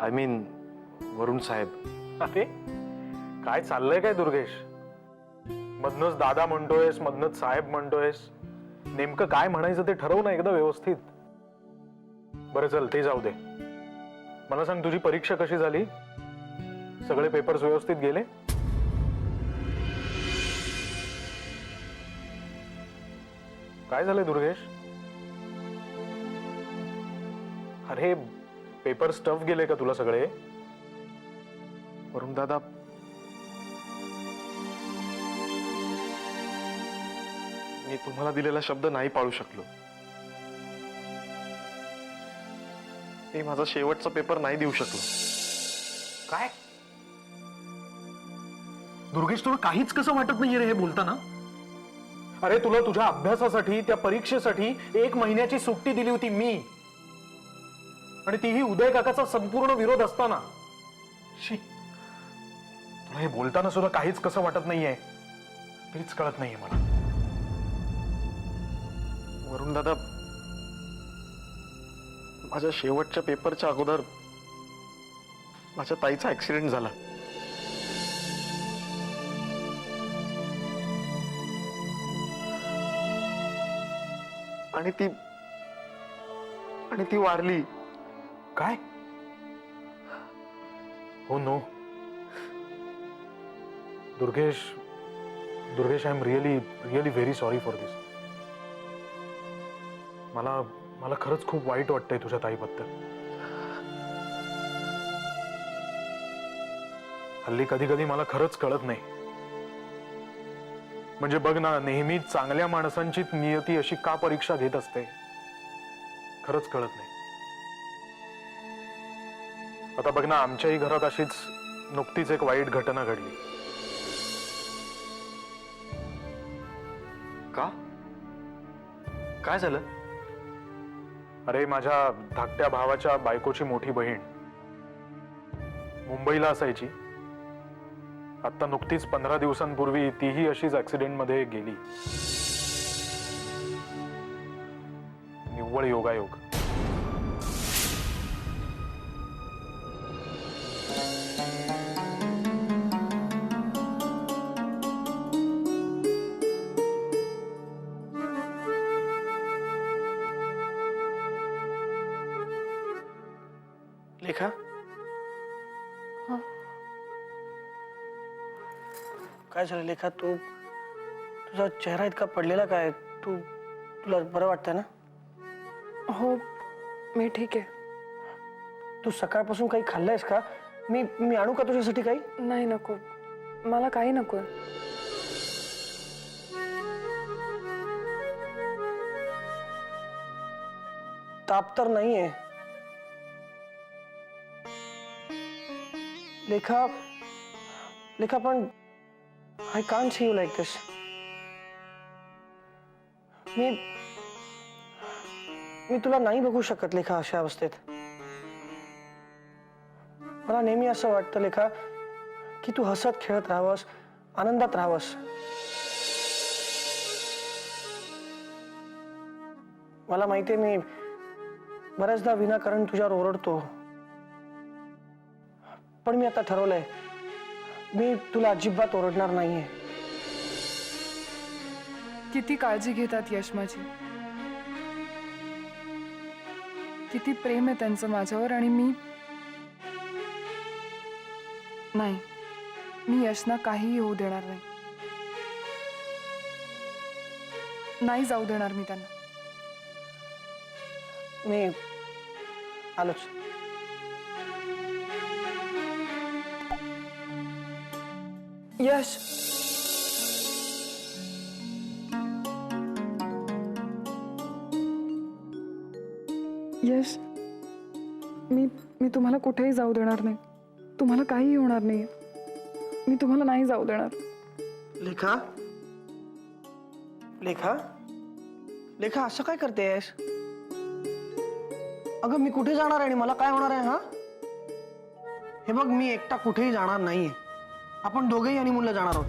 I mean वरुण साहेब. अरे काय चाललंय काय दुर्गेश? मधनच दादा म्हणतोयस, मधनच साहेब म्हणतोयस. नेमकं काय म्हणायचं ते ठरव ना एकदा व्यवस्थित. बरं चल ते जाऊ दे. मला सांग तुझी परीक्षा कशी झाली? सगळे पेपर्स व्यवस्थित गेले? काय झालंय दुर्गेश? अरे पेपर स्टफ गेले का तुला सगळे? वरुण दादा, मी तुम्हाला दिलेला शब्द नाही पाळू शकलो. मी माझा शेवटचा पेपर नाही देऊ शकलो. काय दुर्गेश, तुला काहीच कसं वाटत नाहीये रे हे बोलताना? अरे तुला तुझ्या अभ्यासासाठी, त्या परीक्षेसाठी 1 महिन्याची सुट्टी दिली होती मी, आणि तीही उदय काकाचा संपूर्ण विरोध असताना. शी, तुला हे बोलताना सुद्धा काहीच कसं वाटत नाहीये. तेच कळत नाहीये मला. वरुण दादा, माझ्या शेवटच्या पेपरच्या अगोदर माझ्या ताईचा ऍक्सिडेंट झाला. आणि ती वारली. काय? हो no Durgesh, I am really very sorry for this. मला खरंच खूप वाईट वाटतंय तुझ्या ताईबद्दल. हल्ली कधी कधी मला खरंच कळत नाही. म्हणजे बघ ना, नेहमी चांगल्या माणसांची नियती अशी का परीक्षा घेत असते? खरंच कळत नाही. आता बघ ना, आमच्याही घरात अशीच नुकतीच एक वाईट घटना घडली. का? काय झालं? अरे माझ्या धाकट्या भावाच्या बायकोची मोठी बहीण मुंबईला असायची. आता नुकतीच 15 दिवसांपूर्वी तीही अशीच ऍक्सिडेंट मध्ये गेली. निव्वळ योगायोग. लेखा, काय झालं लेखा? तुझा चेहरा इतका पडलेला काय? तुला बरं वाटतंय ना? हो, मी ठीक आहे. तू सकाळपासून काही खाल्लंयस का? मी आणू का तुझ्यासाठी काही? नाही, नको. मला काही नको. ताप तर नाहीये लेखा? पण I can't see you like this. मी तुला नाही बघू शकत लेखा अशा अवस्थेत. मला नेहमी असं वाटतं लेखा की तू हसत खेळत राहावंस, आनंदात राहावंस. मला माहितीये मी बऱ्याचदा विनाकारण तुझ्यावर ओरडतो, पण मी आता ठरवलंय मी तुला अजिबात ओरडणार नाहीये. किती काळजी घेतात यश माझी, किती प्रेम आहे त्यांचं माझ्यावर. आणि मी यशना काहीही होऊ देणार नाही. नाही जाऊ देणार मी त्यांना. मी आलोच. यश, यश, मी तुम्हाला कुठेही जाऊ देणार नाही. तुम्हाला काहीही होणार नाही. मी तुम्हाला नाही जाऊ देणार. लेखा, असं काय करतेस? अगं मी कुठे जाणार आहे आणि मला काय होणार आहे? हा, हे बघ, मी एकटा कुठेही जाणार नाहीये. आपण दोघेही हनीमूनला जाणार आहोत.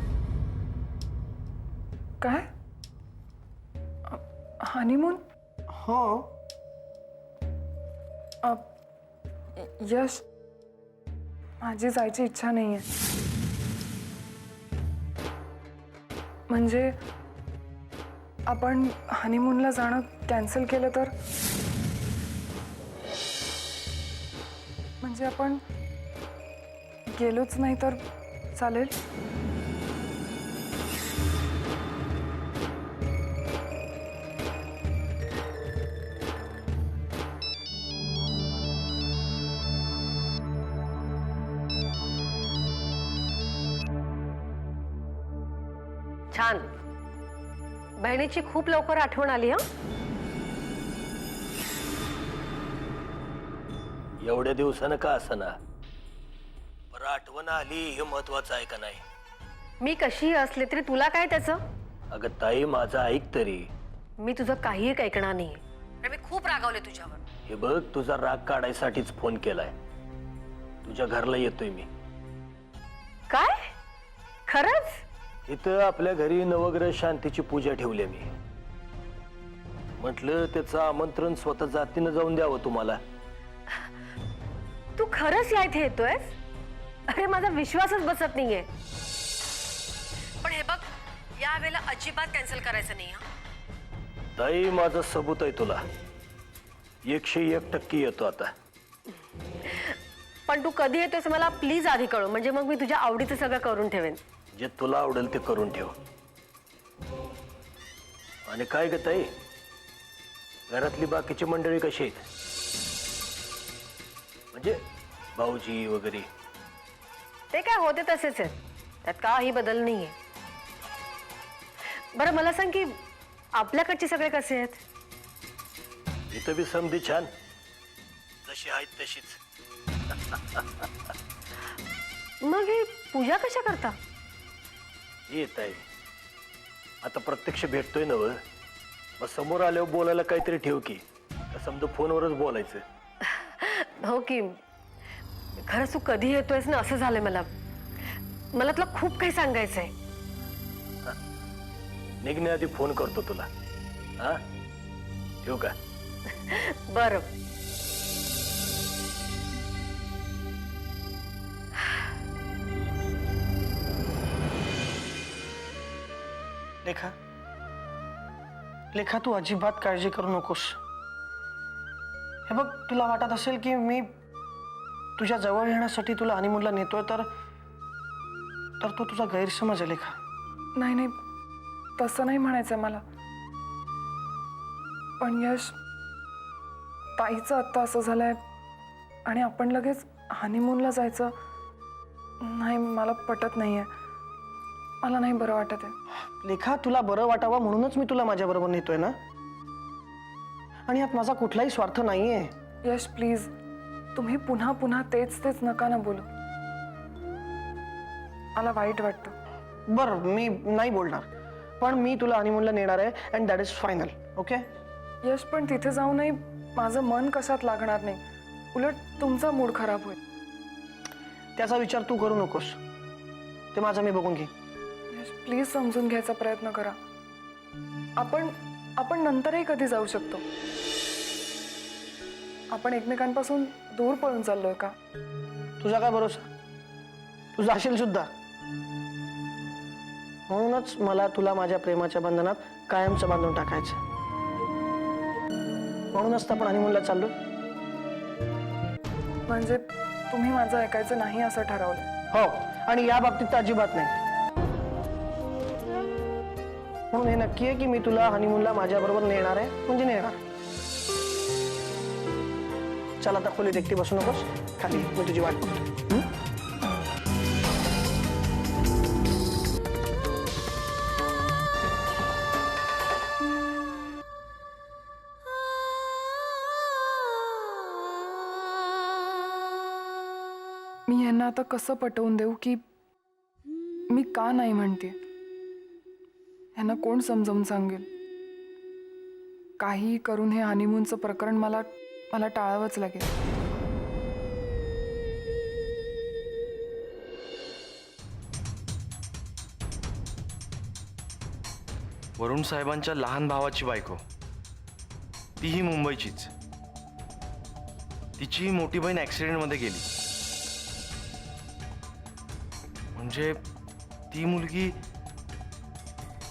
काय? हनीमून? हो. यश, माझी जायची इच्छा नाहीये. म्हणजे आपण हनीमूनला जाणं कॅन्सल केलं तर? म्हणजे आपण गेलोच नाही तर चालेल? छान. बहिणीची खूप लवकर आठवण आली हं. एवढ्या दिवसानं का असना पर आठवण आली हे महत्वाचं आहे का नाही? मी कशीही असले तरी तुला काय त्याचं? अगं ताई माझं ऐक तरी. मी तुझं काहीही ऐकणार नाही. मी खूप रागावले तुझ्यावर. हे बघ तुझा राग काढायसाठीच फोन केलाय. तुझ्या घरला येतोय मी. काय? खरंच? इथं आपल्या घरी नवग्रह शांतीची पूजा ठेवली मी. म्हटलं त्याचं आमंत्रण स्वतः जातीनं जाऊन द्यावं तुम्हाला. तू खरंच या इथे येतोयस? अरे माझा विश्वासच बसत नाहीये. पण हे बघ, या वेळेला अजिबात कॅन्सल करायचं नाही हं. ताई माझा सबूत आहे तुला. 101% येतो आता. पण तू कधी येतोयस मला प्लीज आधी कळव. म्हणजे मग मी तुझ्या आवडीचं सगळं करून ठेवेन. जे तुला आवडेल ते करून ठेव. आणि काय ग ताई, घरातली बाकीची मंडळी कशी आहेत? म्हणजे भाऊजी वगैरे? ते काय होते तसेच आहेत. त्यात काही बदल नाहीये. बरं मला सांग की आपल्याकडचे सगळे कसे आहेत? इथं बी समधी छान, जशी आहेत तशीच. मग ही पूजा कशा करता? येत आहे आता प्रत्यक्ष भेटतोय ना व, मग समोर आल्यावर बोलायला काहीतरी ठेव की. का समजा फोनवरच बोलायचं? हो की. खरंच तू कधी येतोयस ना असं झालंय मला. मला तुला खूप काही सांगायचंय. निघण्याआधी फोन करतो तुला. हा ठेवू का? बरं. लेखा, लेखा तू अजिबात काळजी करू नकोस. हे बघ, तुला वाटत असेल की मी तुझ्या जवळ येण्यासाठी तुला हनीमूनला नेतोय तर तो तुझा गैरसमज आहे लेखा. नाही नाही, तसं नाही म्हणायचं मला. पण यश, ताईचं आत्ता असं झालंय आणि आपण लगेच हनीमूनला जायचं नाही, मला पटत नाहीये. मला नाही बरं वाटत आहे. लेखा, तुला बरं वाटावं म्हणूनच मी तुला माझ्याबरोबर नेतोय ना. आणि यात माझा कुठलाही स्वार्थ नाहीये. यश प्लीज, तुम्ही पुन्हा पुन्हा तेच तेच नका ना बोलू. मला वाईट वाटतं. बरं, मी नाही बोलणार. पण मी तुला हनीमूनला नेणार आहे and that is final. Okay? Yash, पण तिथे जाऊनही माझं मन कशात लागणार नाही. उलट तुमचा मूड खराब होईल. त्याचा विचार तू करू नकोस. ते माझं मी बघून घे. यश प्लीज, समजून घ्यायचा प्रयत्न करा. आपण नंतरही कधी जाऊ शकतो. आपण एकमेकांपासून दूर पळून चाललोय का? तुझा काय भरोसा? तू जाशील सुद्धा. म्हणूनच मला तुला माझ्या प्रेमाच्या बंधनात कायमचं बांधून टाकायचं. म्हणूनच तर आपण हनीमूनला चाललो. म्हणजे तुम्ही माझं ऐकायचं नाही असं ठरवलं? हो, आणि या बाबतीत तर अजिबात नाही. म्हणून हे नक्की आहे की मी तुला हनीमूनला माझ्या बरोबर नेणार आहे, म्हणजे नेणार. चल आता खोलीत एकटी बसू नकोस. खाली मी तुझी वाट बघतो. मी यांना आता कसं पटवून देऊ की मी का नाही म्हणते? यांना कोण समजावून सांगेल? काहीही करून हे हनीमूनचं प्रकरण मला टाळावंच लागेल. वरुण साहेबांच्या लहान भावाची बायको, तीही मुंबईचीच. तिचीही मोठी बहीण ॲक्सिडेंटमध्ये गेली. म्हणजे ती मुलगी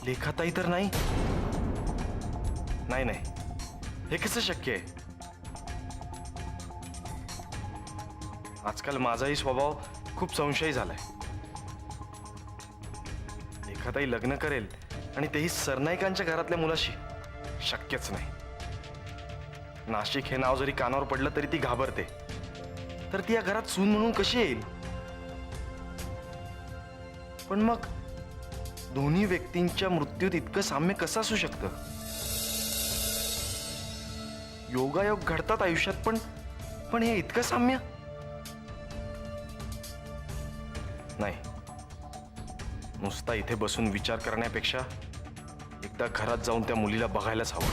लेखाताई तर नाही? नाही नाही, हे कसं शक्य आहे? आजकाल माझाही स्वभाव खूप संशयी झालाय. लेखाताई लग्न करेल आणि तेही सरनाईकांच्या घरातल्या मुलाशी? शक्यच नाही. नाशिक हे नाव जरी कानावर पडलं तरी ती घाबरते. तर ती या घरात सून म्हणून कशी येईल? पण मग दोन्ही व्यक्तींच्या मृत्यूत इतकं साम्य कसं असू शकतं? योगायोग घडतात आयुष्यात, पण हे इतकं साम्य? नाही, नुसता इथे बसून विचार करण्यापेक्षा एकदा घरात जाऊन त्या मुलीला बघायलाच हवं.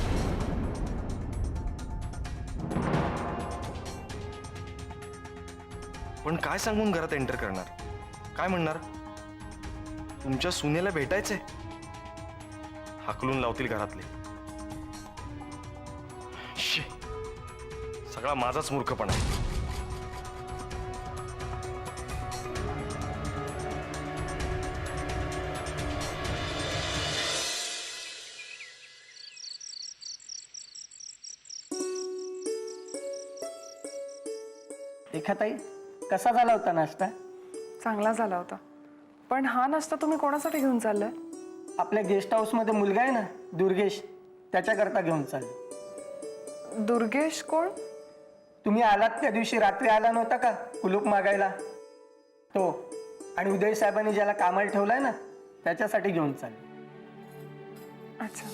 पण काय सांगून घरात एंटर करणार? काय म्हणणार? तुमच्या सुनेला भेटायचंय? हाकलून लावतील घरातले. शी, सगळा माझाच मूर्खपणा आहे. रेखाताई, कसा झाला होता नाश्ता? चांगला झाला होता. पण हा नाश्ता तुम्ही कोणासाठी घेऊन चाललाय? आपल्या गेस्ट हाऊसमध्ये मुलगा आहे ना, दुर्गेश, त्याच्याकरता घेऊन चालले. दुर्गेश कोण? तुम्ही आलात त्या दिवशी रात्री आला नव्हता का कुलूप मागायला? तो. आणि उदय साहेबांनी ज्याला कामाला ठेवलाय ना, त्याच्यासाठी घेऊन चालले. अच्छा.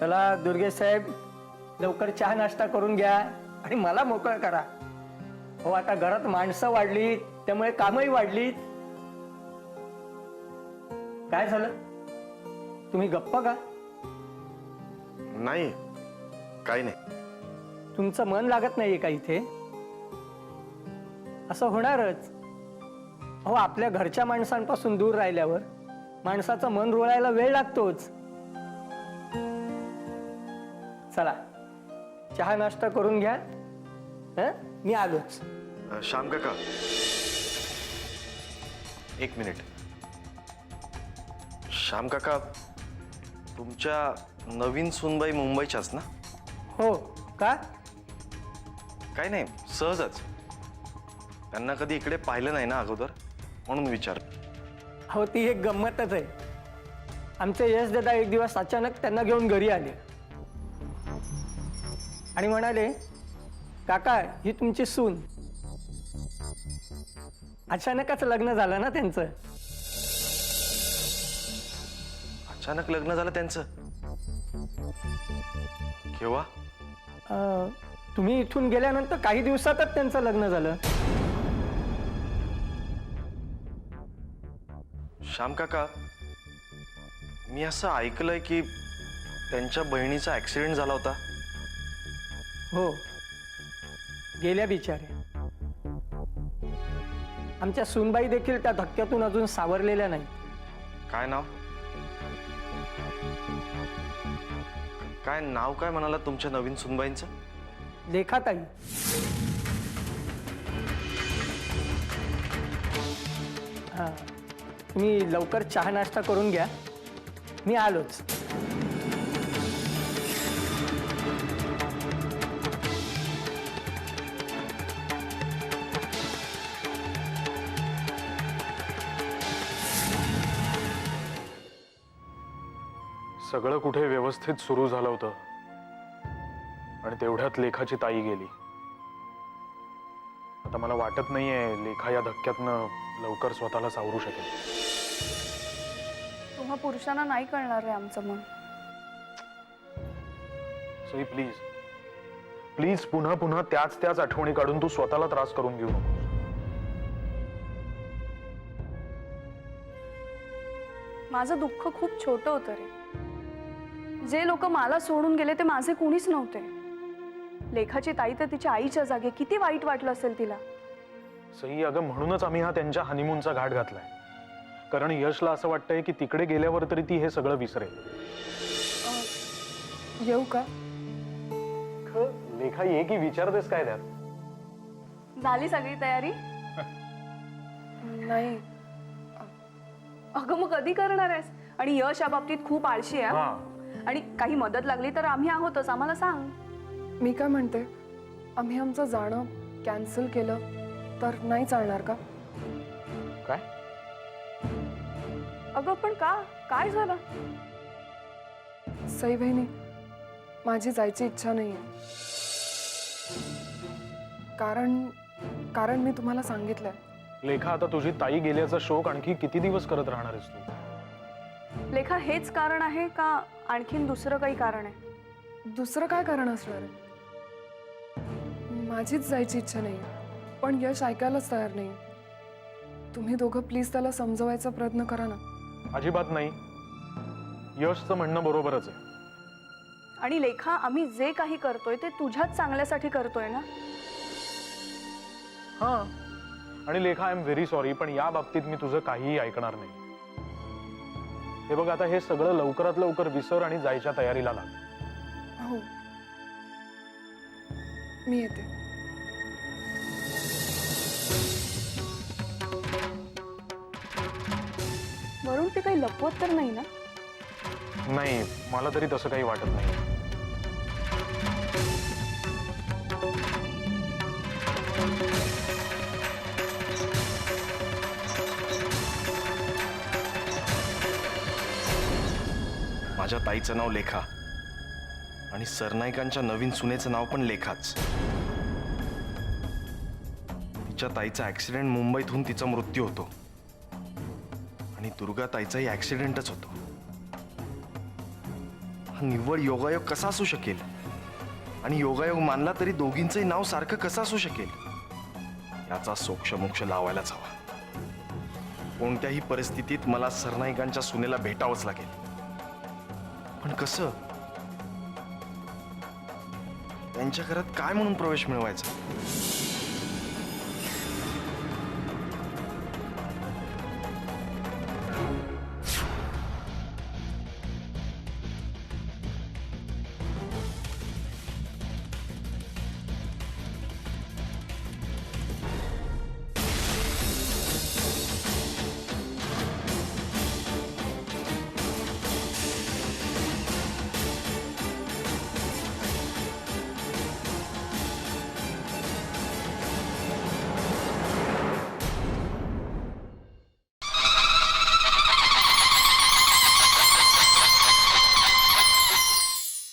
चला दुर्गेश साहेब, लवकर चहा नाश्ता करून घ्या आणि मला मोकळं करा. हो, आता घरात माणसं वाढली, त्यामुळे कामही वाढली. काय झालं? तुम्ही गप्प का? नाही, काही नाही. तुमचं मन लागत नाहीये का इथे? असं होणारच. हो, आपल्या घरच्या माणसांपासून दूर राहिल्यावर माणसाचं मन रुळायला वेळ लागतोच. चला, चहा नाश्ता करून घ्या. मी आलोच. श्याम काका, एक मिनिट. श्याम काका, तुमच्या नवीन सूनबाई मुंबईच्याच ना? हो का? काही नाही, सहजच. त्यांना कधी इकडे पाहिलं नाही ना अगोदर, म्हणून विचार. हो, ती एक गंमतच आहे. आमचे यश दादा एक दिवस अचानक त्यांना घेऊन घरी आले आणि म्हणाले, काका, ही तुमची सून. अचानकच लग्न झालं ना त्यांचं. अचानक लग्न झालं त्यांचं? केव्हा? तुम्ही इथून गेल्यानंतर काही दिवसातच त्यांचं लग्न झालं. श्याम काका, मी असं ऐकलंय की त्यांच्या बहिणीचा ऍक्सिडेंट झाला होता. हो, गेल्या बिचारे. आमच्या सूनबाई देखील त्या धक्क्यातून अजून सावरलेल्या नाही. काय नाव? काय नाव काय म्हणाला तुमच्या नवीन सुनबाईंचं? लेखाताई. हां, तुम्ही लवकर चहा नाश्ता करून घ्या. मी आलोच. सगळं कुठे व्यवस्थित सुरू झालं होतं आणि तेवढ्यात लेखाची ताई गेली. आता मला वाटत नाहीये लेखा या धक्क्यातनं लवकर स्वतःला सावरू शकेल. तुम्हा पुरुषांना नाही कळणार रे आमचं मन. सई, प्लीज प्लीज, पुन्हा पुन्हा त्याच आठवणी काढून तू स्वतःला त्रास करून घेऊ नको. माझं दुःख खूप छोटं होतं रे. जे लोक मला सोडून गेले ते माझे कुणीच नव्हते. लेखाची ताई तर तिच्या आईच्या जागी, किती वाईट वाटलं असेल तिला. सई, अगं म्हणूनच आम्ही हा त्यांच्या हनीमूनचा घाट घातलाय. कारण यशला असं वाटतंय की तिकडे गेल्यावर तरी ती हे सगळं विसरेल. येऊ का? लेखा ये की विचारतेस काय त्यात? झाली सगळी तयारी? नाही. अगं मग कधी करणार आहेस? आणि यश या बाबतीत खूप आळशी आहे. हा, आणि काही मदत लागली तर आम्ही आहोतच, आम्हाला सांग. मी काय म्हणते, आम्ही आमचं जाणं कॅन्सल केलं तर नाही चालणार का? काय? अगं पण का? काय झालं? सई बहिणी, माझी जायची इच्छा नाही आहे. कारण मी तुम्हाला सांगितलंय. लेखा, आता तुझी ताई गेल्याचा शोक आणखी किती दिवस करत राहणार आहेस तू? लेखा, हेच कारण आहे का आणखीन दुसरं काही कारण आहे? दुसरं काय कारण असणार आहे? माझीच जायची इच्छा नाही, पण यश ऐकायलाच तयार नाही. तुम्ही दोघं प्लीज त्याला समजवायचा प्रयत्न करा ना. अजिबात नाही. यशचं म्हणणं बरोबरच आहे. आणि लेखा, आम्ही जे काही करतोय ते तुझ्याच चांगल्यासाठी करतोय ना. हा, आणि लेखा, आय एम व्हेरी सॉरी, पण या बाबतीत मी तुझं काहीही ऐकणार नाही. हे बघ, आता हे सगळं लवकरात लवकर विसर आणि जायच्या तयारीला लाग. हो, मी येते. वरून ते काही लपवत तर नाही ना? नाही, मला तरी तसं काही वाटत नाही. माझ्या ताईचं नाव लेखा आणि सरनाईकांच्या नवीन सुनेचं नाव पण लेखाच. तिच्या ताईचा ऍक्सिडेंट मुंबईत होऊन तिचा मृत्यू होतो आणि दुर्गा ताईचाही ऍक्सिडेंटच होतो. हा निव्वळ योगायोग कसा असू शकेल? आणि योगायोग मानला तरी दोघींचंही नाव सारखं कसं असू शकेल? याचा सोक्षमोक्ष लावायलाच हवा. कोणत्याही परिस्थितीत मला सरनाईकांच्या सुनेला भेटावंच लागेल. पण कसं? त्यांच्या घरात काय म्हणून प्रवेश मिळवायचा?